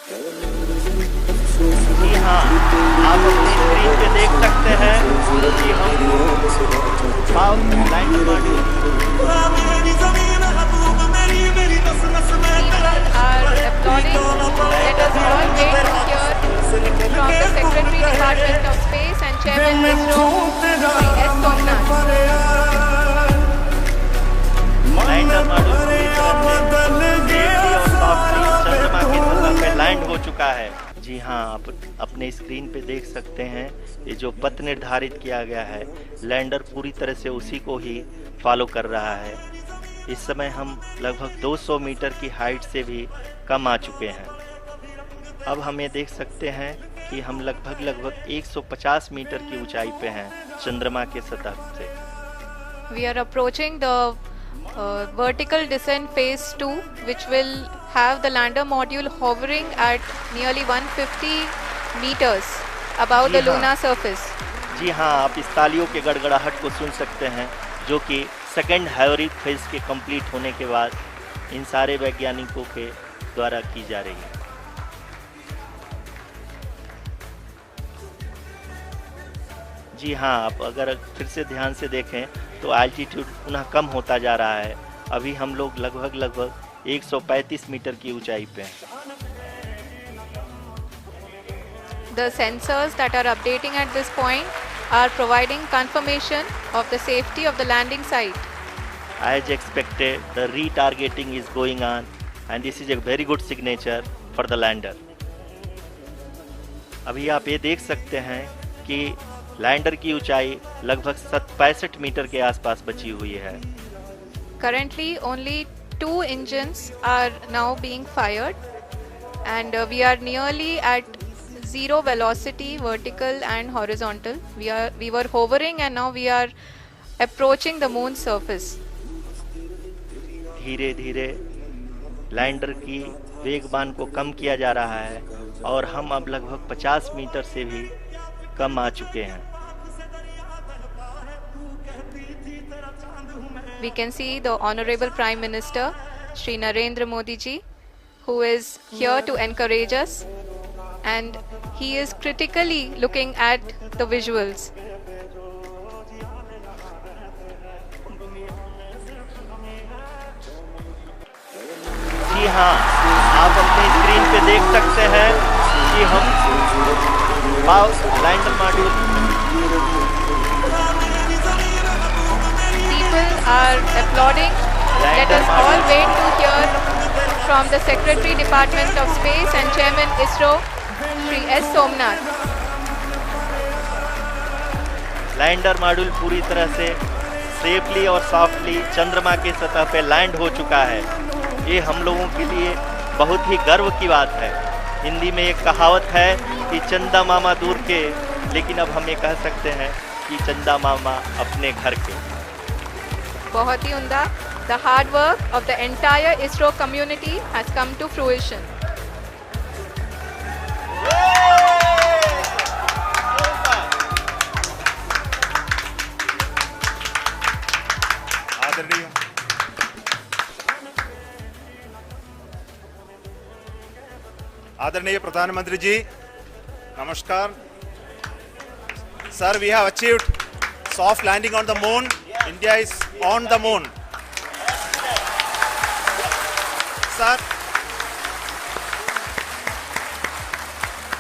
जी हाँ, आप अपनी स्क्रीन पे देख सकते हैं कि हम lander module are applauding. Let us all wait to hear from the Secretary Department of Space and Chairman ISRO, Shri S. Somnath. Lander module पूरी तरह से सेफली और सॉफ्टली चंद्रमा की सतह पे लैंड हो चुका है। जी हाँ, आप अपने स्क्रीन पे देख सकते हैं ये जो पथ निर्धारित किया गया है, लैंडर पूरी तरह से उसी को ही फॉलो कर रहा है। इस समय हम लगभग 200 मीटर की हाइट से भी कम आ चुके हैं। अब हम ये देख सकते हैं कि हम लगभग 150 मीटर की ऊंचाई पे हैं चंद्रमा के सतह से। We are approaching the vertical descent phase 2, which will have the lander module hovering at nearly 150 meters above the lunar surface. जी हाँ, आप इस तालियों के गड़गड़ाहट को सुन सकते हैं जो कि सेकेंड हाइब्रिड फेज के कंप्लीट होने के बाद इन सारे वैज्ञानिकों के द्वारा की जा रही है। जी हाँ, आप अगर फिर से ध्यान से देखें तो एल्टीट्यूड पुनः कम होता जा रहा है। अभी हम लोग लगभग 135 मीटर की ऊंचाई पे हैं। The sensors that are updating at this point are providing confirmation of the safety of the landing site. As expected, the retargeting is going on and this is a very good signature for the lander. अभी आप ये देख सकते हैं कि lander की ऊंचाई लगभग 65 मीटर के आसपास बची हुई है। Currently, only 2 engines are now being fired, and we are nearly at zero velocity, vertical and horizontal. We were hovering, and now we are approaching the moon's surface. धीरे धीरे लैंडर की वेगबान को कम किया जा रहा है और हम अब लगभग 50 मीटर से भी कम आ चुके हैं। We can see the Honorable Prime Minister, Shri Narendra Modi ji, who is here to encourage us, and he is critically looking at the visuals. जी हाँ, आप अपनी स्क्रीन पे देख सकते हैं कि हम lander module are applauding. Let us all wait to hear from the Secretary Department of Space and Chairman ISRO, Shri S. Somnath. Lander module पूरी तरह से सेफली और सॉफ्टली चंद्रमा की सतह पे लैंड हो चुका है। ये हम लोगों के लिए बहुत ही गर्व की बात है। हिंदी में एक कहावत है कि चंदा मामा दूर के, लेकिन अब हम ये कह सकते हैं कि चंदा मामा अपने घर के। बहुत ही उम्दा। The hard work of the entire ISRO community has come to fruition. आदरणीय प्रधानमंत्री जी, नमस्कार। Sir, we have achieved soft landing on the moon. India is on the moon. Sir,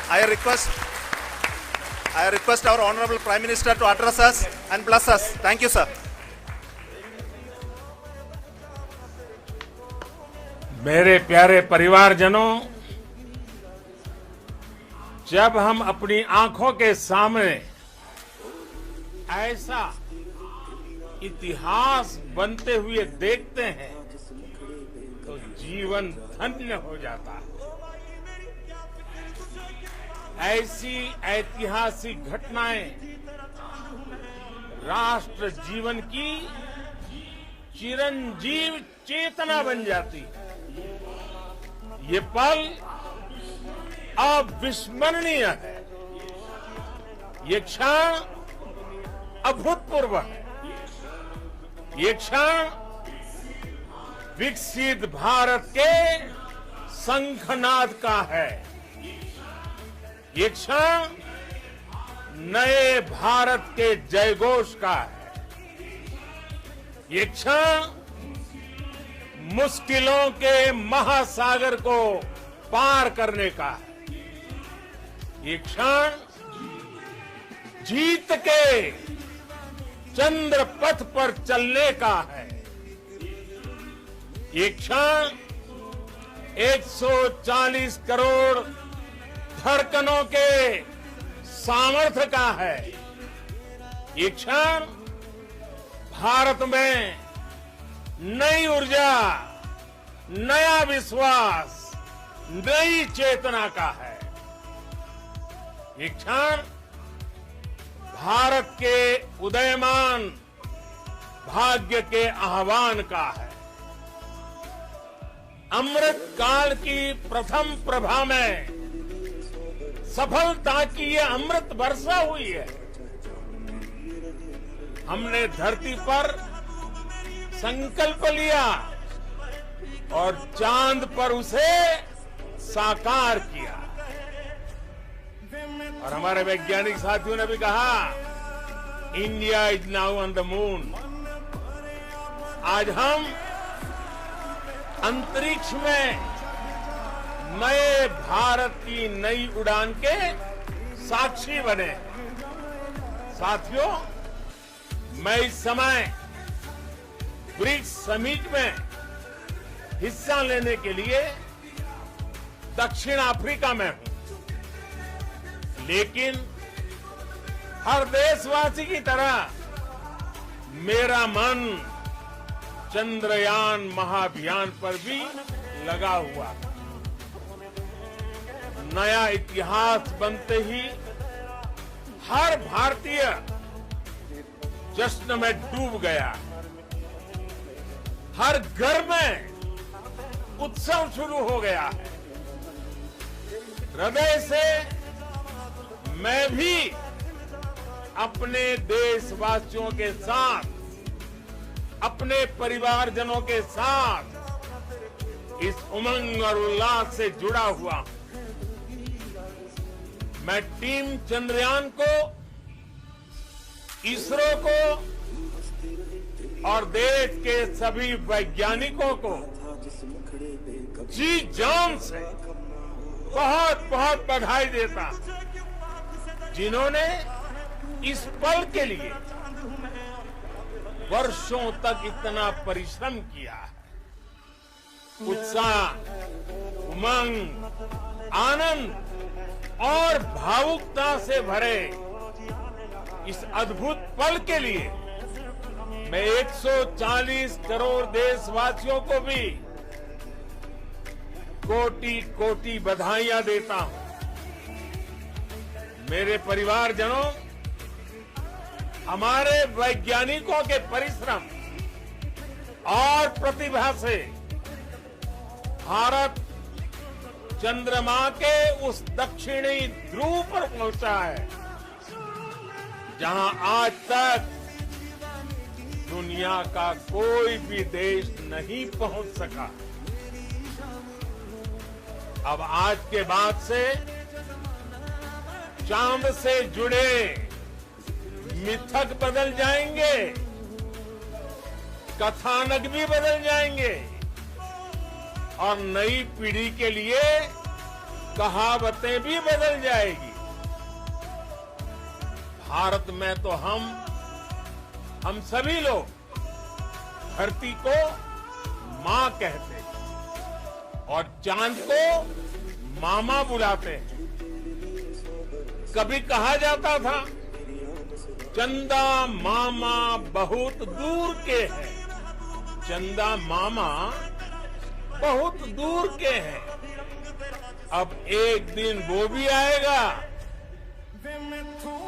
I request our Honorable Prime Minister to address us and bless us. Thank you, sir. मेरे प्यारे परिवारजनों, जब हम अपनी आंखों के सामने ऐसा इतिहास बनते हुए देखते हैं तो जीवन धन्य हो जाता है। ऐसी ऐतिहासिक घटनाएं राष्ट्र जीवन की चिरंजीव चेतना बन जाती है। ये पल अविस्मरणीय है। ये क्षण अभूतपूर्व है। ये क्षण विकसित भारत के शंखनाद का है। ये क्षण नए भारत के जयघोष का है। ये क्षण मुश्किलों के महासागर को पार करने का है। ये क्षण जीत के चंद्र पथ पर चलने का है। ये क्षण 140 करोड़ धड़कनों के सामर्थ्य का है। ये क्षण भारत में नई ऊर्जा, नया विश्वास, नई चेतना का है। ये क्षण भारत के उदयमान भाग्य के आह्वान का है। अमृत काल की प्रथम प्रभा में सफलता की ये अमृत वर्षा हुई है। हमने धरती पर संकल्प लिया और चांद पर उसे साकार किया। और हमारे वैज्ञानिक साथियों ने भी कहा, India is now on the moon. आज हम अंतरिक्ष में नए भारत की नई उड़ान के साक्षी बने। साथियों, मैं इस समय ब्रिक्स समिट में हिस्सा लेने के लिए दक्षिण अफ्रीका में हूं, लेकिन हर देशवासी की तरह मेरा मन चंद्रयान महाअभियान पर भी लगा हुआ। नया इतिहास बनते ही हर भारतीय जश्न में डूब गया। हर घर में उत्सव शुरू हो गया है। हृदय से मैं भी अपने देशवासियों के साथ, अपने परिवारजनों के साथ इस उमंग और उल्लास से जुड़ा हुआ। मैं टीम चंद्रयान को, इसरो को और देश के सभी वैज्ञानिकों को जी जान से बहुत बहुत बधाई देता, जिन्होंने इस पल के लिए वर्षों तक इतना परिश्रम किया है। उत्साह, उमंग, आनंद और भावुकता से भरे इस अद्भुत पल के लिए मैं 140 करोड़ देशवासियों को भी कोटि कोटि बधाइयां देता हूं। मेरे परिवारजनों, हमारे वैज्ञानिकों के परिश्रम और प्रतिभा से भारत चंद्रमा के उस दक्षिणी ध्रुव पर पहुंचा है, जहां आज तक दुनिया का कोई भी देश नहीं पहुंच सका। अब आज के बाद से चांद से जुड़े मिथक बदल जाएंगे, कथानक भी बदल जाएंगे और नई पीढ़ी के लिए कहावतें भी बदल जाएगी। भारत में तो हम सभी लोग धरती को मां कहते हैं और चांद को मामा बुलाते हैं। कभी कहा जाता था, चंदा मामा बहुत दूर के हैं। चंदा मामा बहुत दूर के हैं। अब एक दिन वो भी आएगा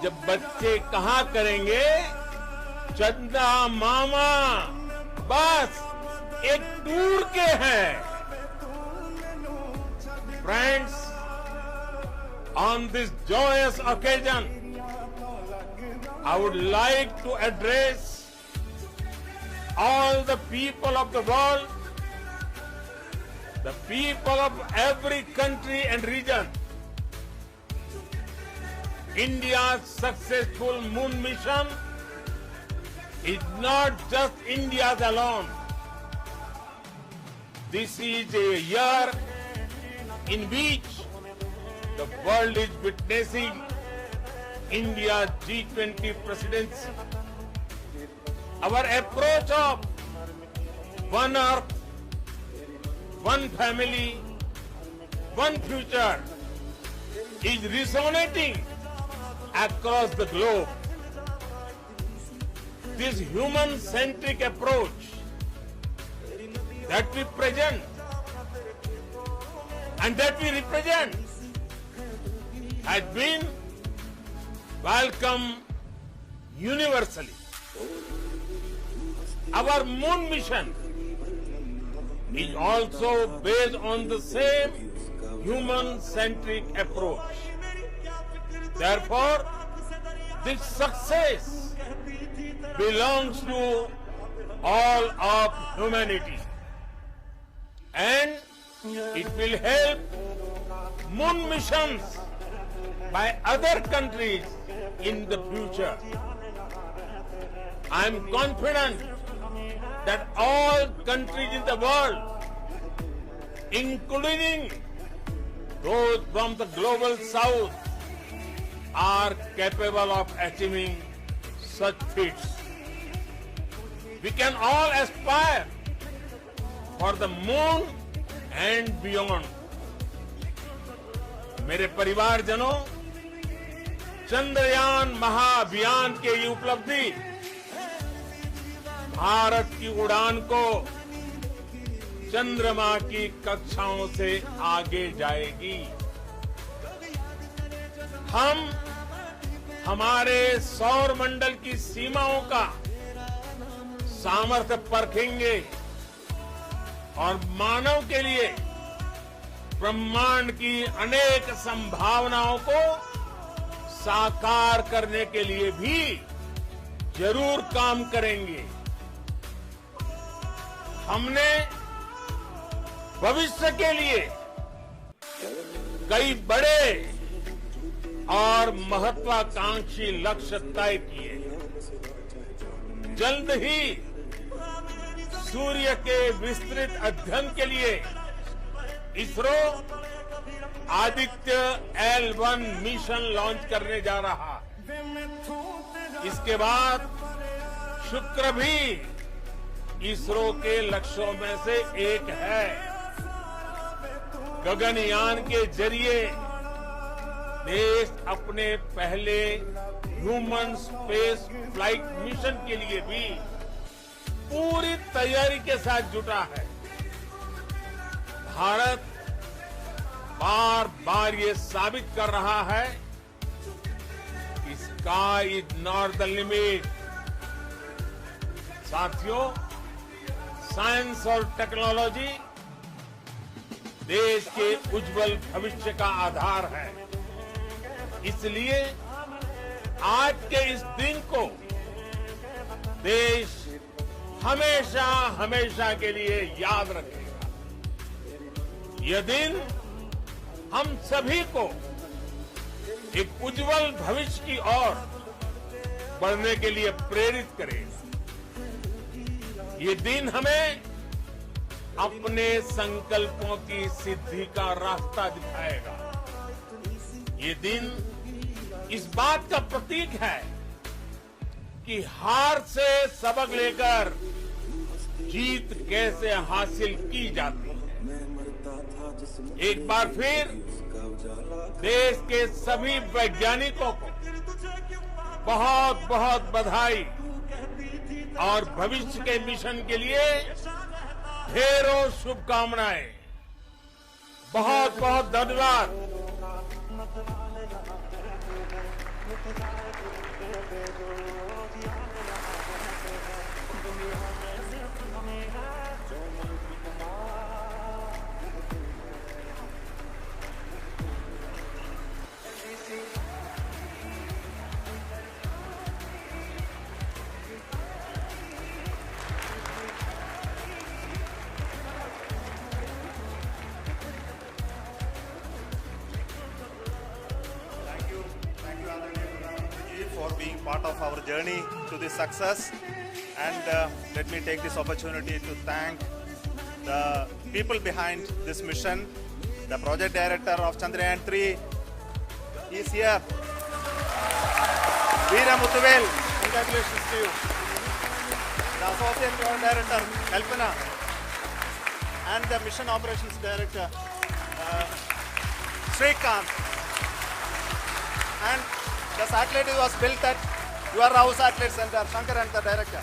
जब बच्चे कहा करेंगे, चंदा मामा बस एक दूर के हैं। Friends, on this joyous occasion, I would like to address all the people of the world, the people of every country and region, India's successful moon mission is not just India's alone. This is a year in which the world is witnessing India's G20 presidency. Our approach of one Earth, one family, one future is resonating across the globe. This human-centric approach that we present and that we represent has been welcomed universally. Our moon mission is also based on the same human-centric approach. Therefore, this success belongs to all of humanity, and it will help moon missions by other countries in the future. I am confident that all countries in the world, including those from the global south, are capable of achieving such feats. We can all aspire for the moon and beyond. मेरे परिवारजनों, चंद्रयान महाअभियान के ये उपलब्धि भारत की उड़ान को चंद्रमा की कक्षाओं से आगे जाएगी। हम हमारे सौर मंडल की सीमाओं का सामर्थ्य परखेंगे और मानव के लिए ब्रह्मांड की अनेक संभावनाओं को साकार करने के लिए भी जरूर काम करेंगे। हमने भविष्य के लिए कई बड़े और महत्वाकांक्षी लक्ष्य तय किए। जल्द ही सूर्य के विस्तृत अध्ययन के लिए ISRO Aditya L1 mission launch करने जा रहा है। इसके बाद शुक्र भी इसरो के लक्ष्यों में से एक है। गगनयान के जरिए देश अपने पहले ह्यूमन स्पेस फ्लाइट मिशन के लिए भी पूरी तैयारी के साथ जुटा है। भारत बार बार ये साबित कर रहा है कि sky is not the limit. साथियों, साइंस और टेक्नोलॉजी देश के उज्जवल भविष्य का आधार है। इसलिए आज के इस दिन को देश हमेशा हमेशा के लिए याद रखेगा। यह दिन हम सभी को एक उज्जवल भविष्य की ओर बढ़ने के लिए प्रेरित करेगा। ये दिन हमें अपने संकल्पों की सिद्धि का रास्ता दिखाएगा। ये दिन इस बात का प्रतीक है कि हार से सबक लेकर जीत कैसे हासिल की जाती है। एक बार फिर देश के सभी वैज्ञानिकों को बहुत बहुत बधाई और भविष्य के मिशन के लिए ढेरों शुभकामनाएं। बहुत बहुत धन्यवाद। Thank you, part of our journey to this success. And let me take this opportunity to thank the people behind this mission. The project director of Chandrayaan 3 is here. Veera Muthuvel, congratulations to you. The associate project director, Kalpana, and the mission operations director, Srikanth. And the satellite was built at your house satellite center, Shankar and the director.